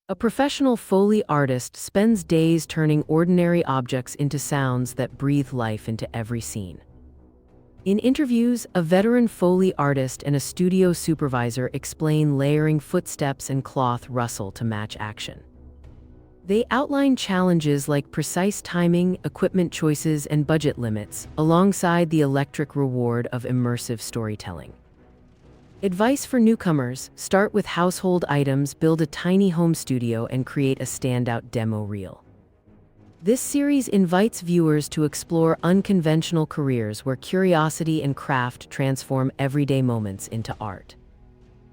A professional Foley artist spends days turning ordinary objects into sounds that breathe life into every scene. In interviews, a veteran Foley artist and a studio supervisor explain layering footsteps and cloth rustle to match action. They outline challenges like precise timing, equipment choices, and budget limits, alongside the electric reward of immersive storytelling. Advice for newcomers: start with household items, build a tiny home studio, and create a standout demo reel. This series invites viewers to explore unconventional careers where curiosity and craft transform everyday moments into art.